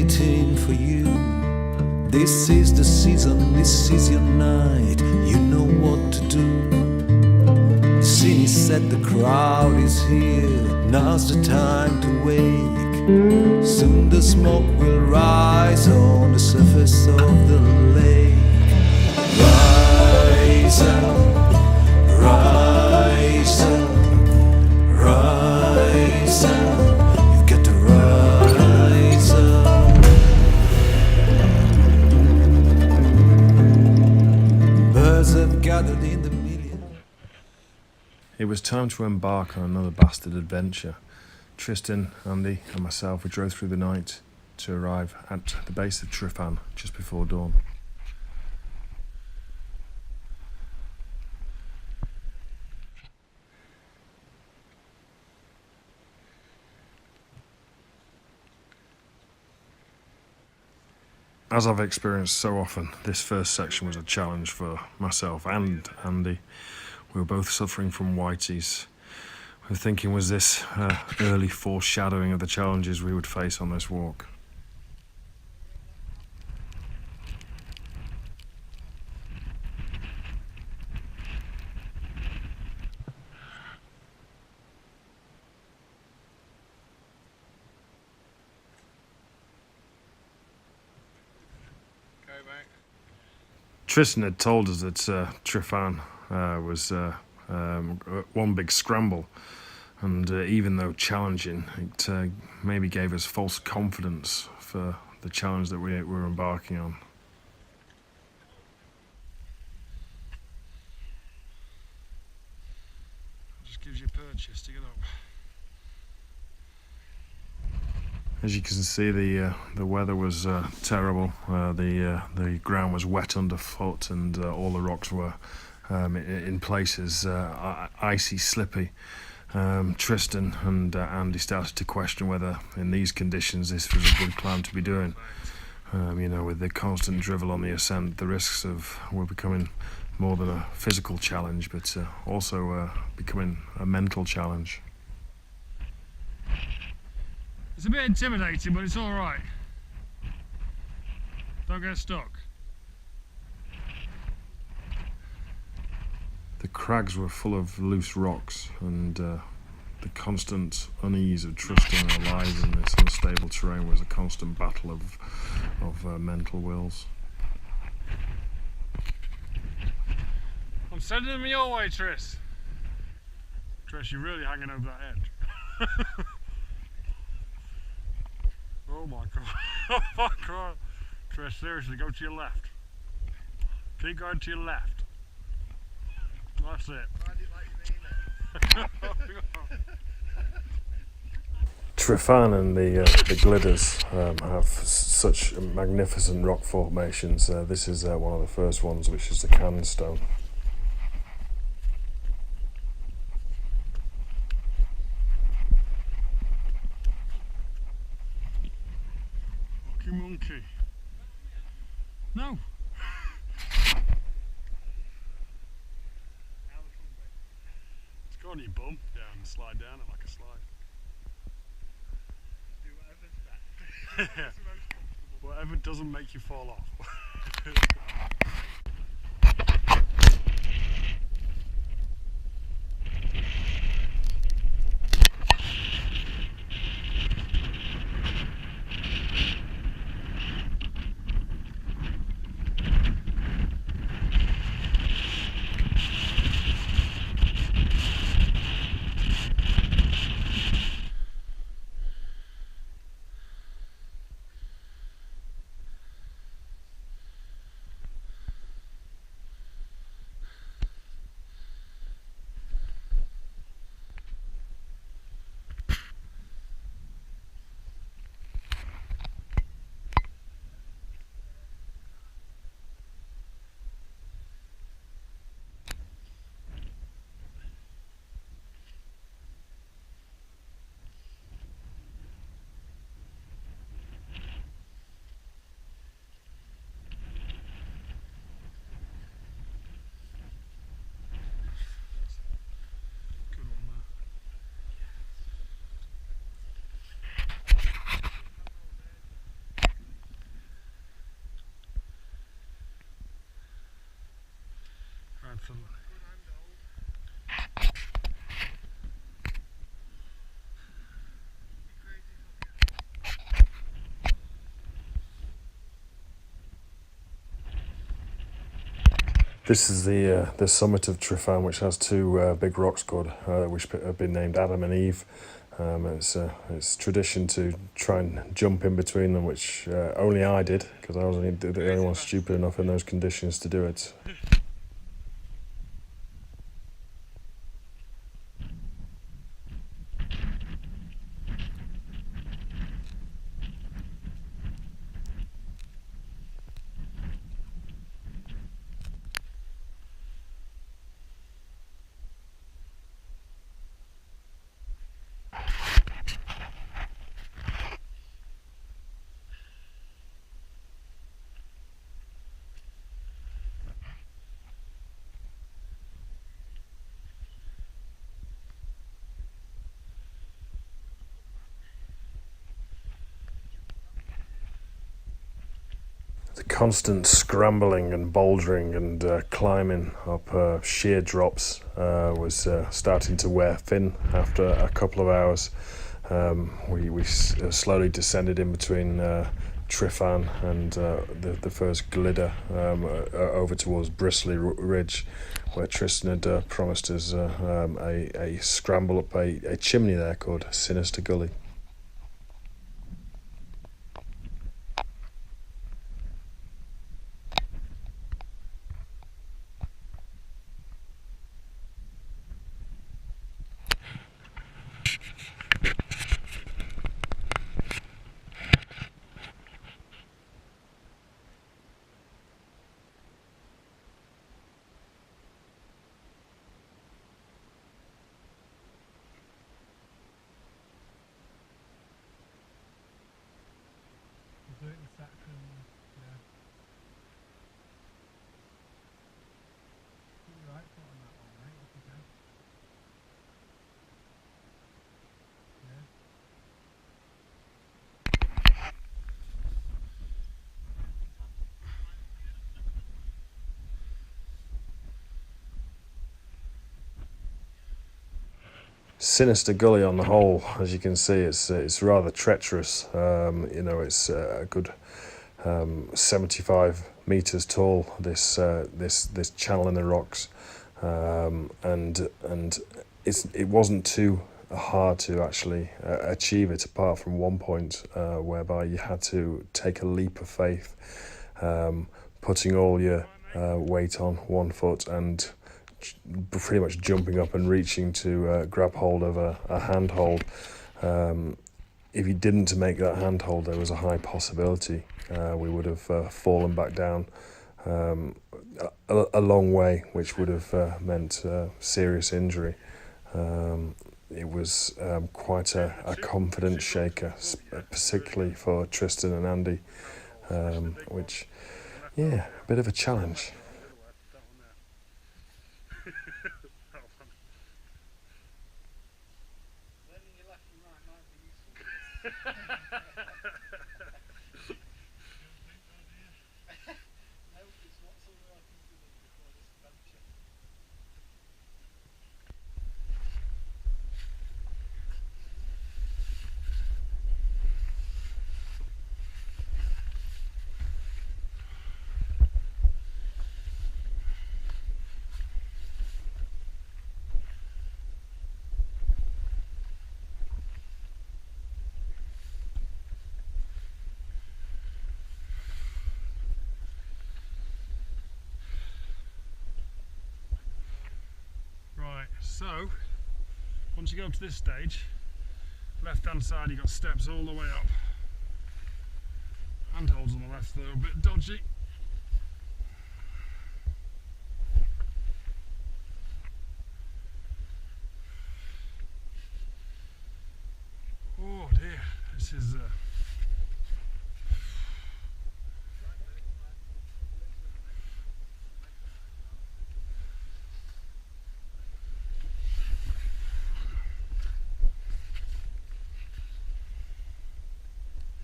waiting for you. This is the season, this is your night, you know what to do. The city said the crowd is here, now's the time to wake. Soon the smoke will rise on the surface of the lake. Rise up, rise up, rise up. You've got to rise up. Birds have gathered in the million. It was time to embark on another bastard adventure. Tristan, Andy and myself, we drove through the night to arrive at the base of Tryfan just before dawn. As I've experienced so often, this first section was a challenge for myself and Andy. We were both suffering from whiteys. We were thinking, was this early foreshadowing of the challenges we would face on this walk? Tristan had told us that Tryfan was one big scramble, and even though challenging, it maybe gave us false confidence for the challenge that we were embarking on. Just gives you a purchase to get up. As you can see, the weather was terrible. The ground was wet underfoot, and all the rocks were in places icy, slippy. Tristan and Andy started to question whether, in these conditions, this was a good plan to be doing. You know, with the constant drivel on the ascent, the risks were becoming more than a physical challenge, but also becoming a mental challenge. It's a bit intimidating, but it's all right. Don't get stuck. The crags were full of loose rocks, and the constant unease of trusting our lives in this unstable terrain was a constant battle of mental wills. I'm sending them your way, Tris. Tris, you're really hanging over that edge. Oh my god. Oh my god. Tris, seriously, go to your left. Keep going to your left. That's it. Tryfan and the Glyders have such magnificent rock formations. This is one of the first ones, which is the Cantilever Stone. Monkey. No. It's got on your bum. Yeah, and slide down it like a slide. Do whatever's best. Whatever doesn't make you fall off. Absolutely. This is the summit of Tryfan, which has two big rocks called, which have been named Adam and Eve. It's tradition to try and jump in between them, which only I did, because I was the only one stupid enough in those conditions to do it. The constant scrambling and bouldering and climbing up sheer drops was starting to wear thin after a couple of hours. We slowly descended in between Tryfan and the first Glyder over towards Bristly Ridge, where Tristan had promised us a scramble up a chimney there called Sinister Gully. Sinister Gully on the whole, as you can see, it's rather treacherous. It's a good 75 meters tall. This channel in the rocks, and it wasn't too hard to actually achieve it, apart from one point whereby you had to take a leap of faith, putting all your weight on one foot and pretty much jumping up and reaching to grab hold of a handhold. If you didn't make that handhold, there was a high possibility we would have fallen back down a long way, which would have meant serious injury. It was quite a confidence shaker, particularly for Tristan and Andy, which, yeah, a bit of a challenge. So, once you go to this stage, left hand side you've got steps all the way up. Handholds on the left, they're a bit dodgy. Oh dear, this is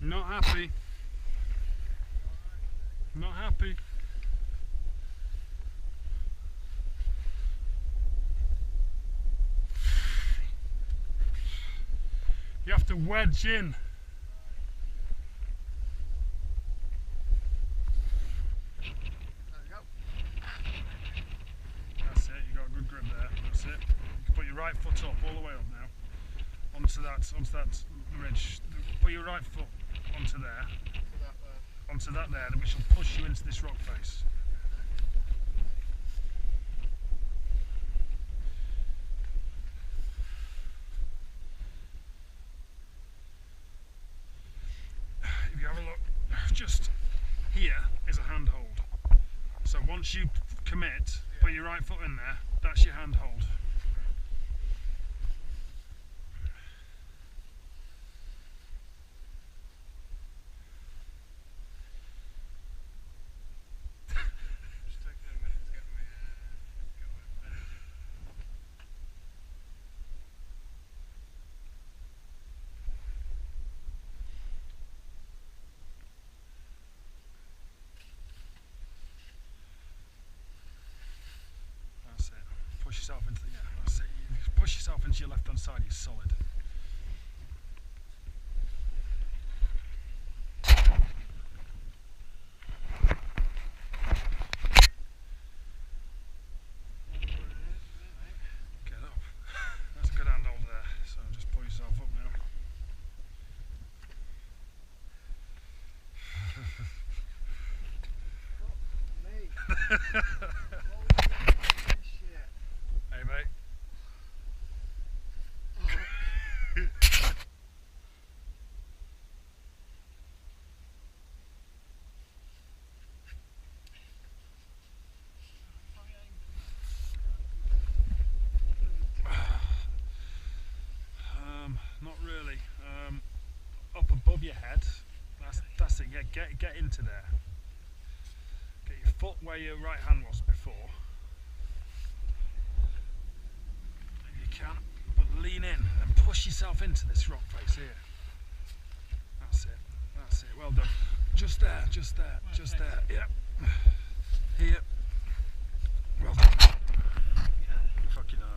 not happy. Not happy. to wedge in. There we go. That's it, you got a good grip there. That's it. You can put your right foot up, all the way up now. Onto that ridge. Put your right foot onto there. Onto that there, which will push you into this rock face. If you have a look, just here is a handhold. So once you commit, put your right foot in there, that's your handhold. Just taking a minute to get my energy. That's it. Push yourself into the, yeah, that's it. You push yourself into your left hand side, you're solid. Get up. That's a good handhold there. So just pull yourself up now. Shit. Hey mate. Not really. Up above your head. That's it. Yeah, get into there. Get your foot where your right hand was before. If you can, but lean in and push yourself into this rock face here. That's it. That's it. Well done. Just there. Just there. Just there. Yep. Here. Well done. Fucking hell.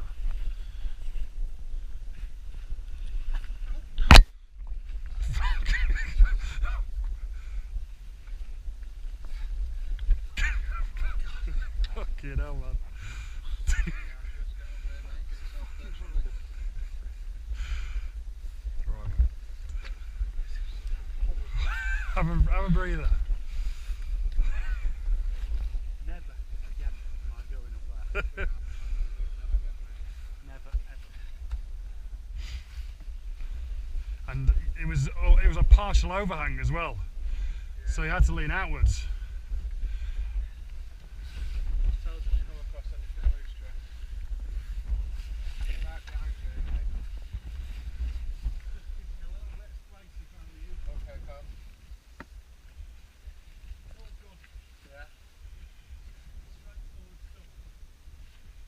Fucking hell, man. Right. Have a breather. Never again am I going up there. Never ever. And it was a partial overhang as well, so you had to lean outwards. Tells us to come across anything loose, Trey. Right behind you, mate. Just give me a little bit of space if I were you. Okay, pal. All good. Yeah. Straightforward stuff.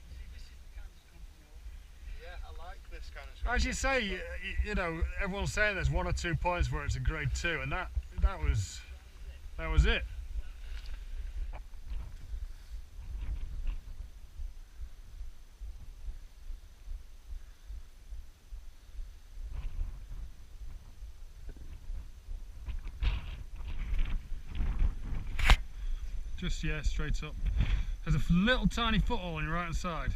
You see, this is the kind of company I want. Yeah, I like this kind of stuff. As you say, you know, everyone's saying there's 1 or 2 points where it's a grade 2, and that was it. Just, yeah, straight up. There's a little tiny foothold on your right hand side.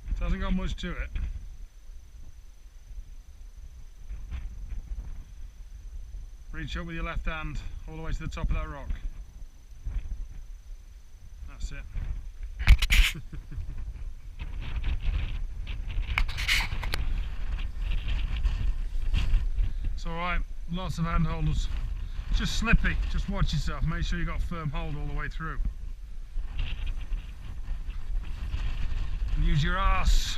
It hasn't got much to it. Reach up with your left hand all the way to the top of that rock. That's it. It's alright, lots of handholders. It's just slippy, just watch yourself, make sure you got a firm hold all the way through. And use your arse.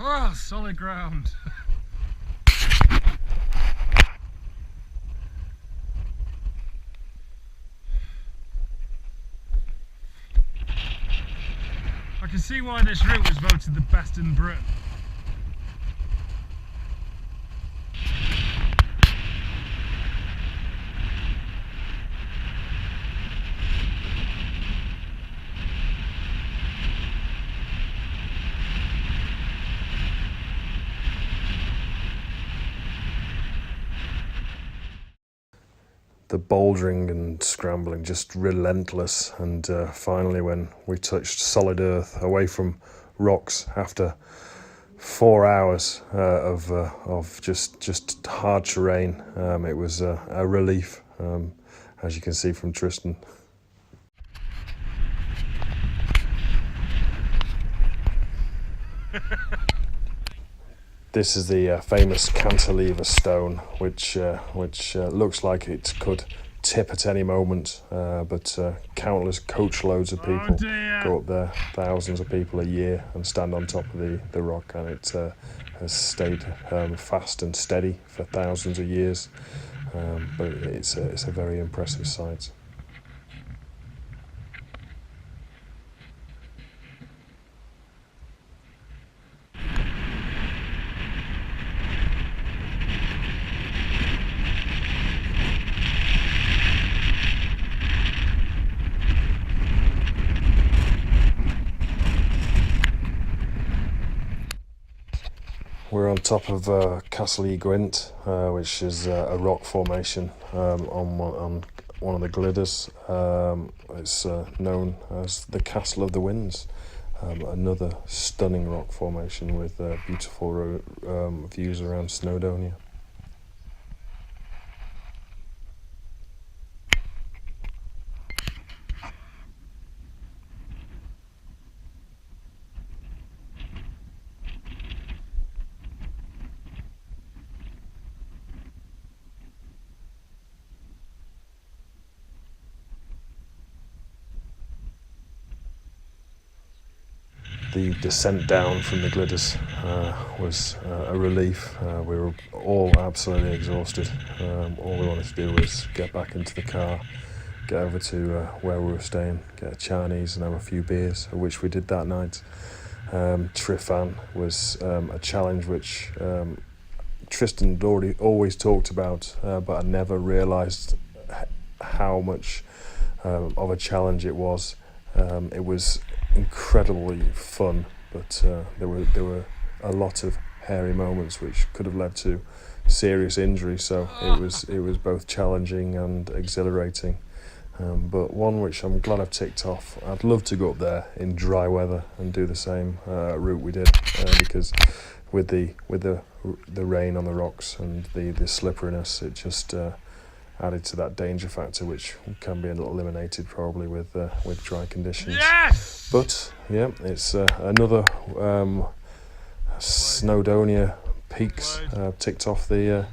Oh, solid ground. I can see why this route was voted the best in Britain. bouldering and scrambling just relentless, and finally when we touched solid earth away from rocks after 4 hours of just hard terrain, it was a relief, as you can see from Tristan. This is the famous Cantilever Stone, which looks like it could tip at any moment, but countless coach loads of people go up there, thousands of people a year, and stand on top of the rock, and it has stayed fast and steady for thousands of years, but it's a very impressive sight. We're on top of Castell y Gwynt, which is a rock formation on one of the Glyders. It's known as the Castle of the Winds, another stunning rock formation with beautiful views around Snowdonia. The descent down from the Glyders was a relief. We were all absolutely exhausted. All we wanted to do was get back into the car, get over to where we were staying, get a Chinese and have a few beers, which we did that night. Tryfan was a challenge which Tristan had always talked about, but I never realised how much of a challenge it was. It was incredibly fun, but there were a lot of hairy moments which could have led to serious injury, so it was both challenging and exhilarating, but one which I'm glad I've ticked off. I'd love to go up there in dry weather and do the same route we did, because with the rain on the rocks and the slipperiness, it just added to that danger factor, which can be eliminated probably with dry conditions. Yes! But yeah, it's another Snowdonia peaks ticked off the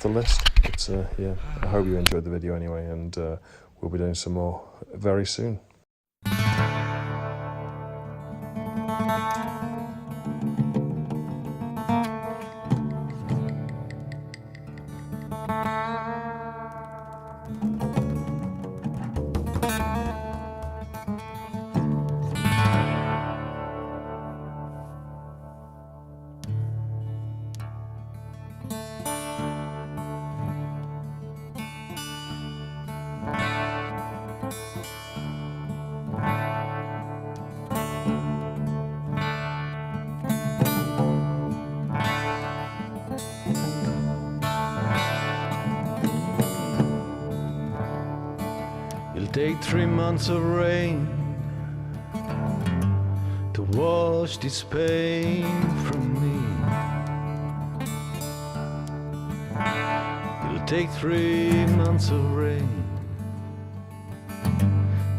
list. But yeah, I hope you enjoyed the video anyway, and we'll be doing some more very soon. It'll take 3 months of rain to wash this pain from me. It'll take 3 months of rain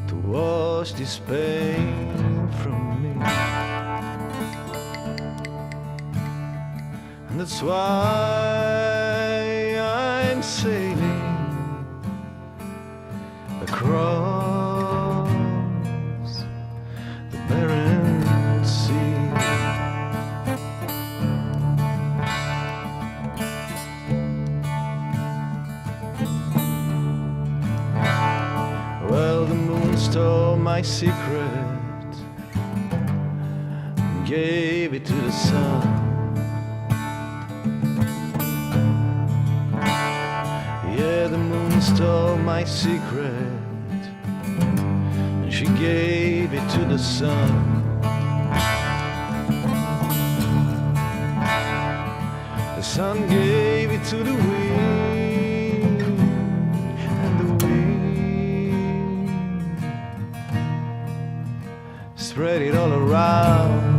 to wash this pain from me. And that's why I'm sailing across the barren sea. Well, the moon stole my secret and gave it to the sun. Yeah, the moon stole my secret and she gave it to the sun. The sun gave it to the wind spread it all around.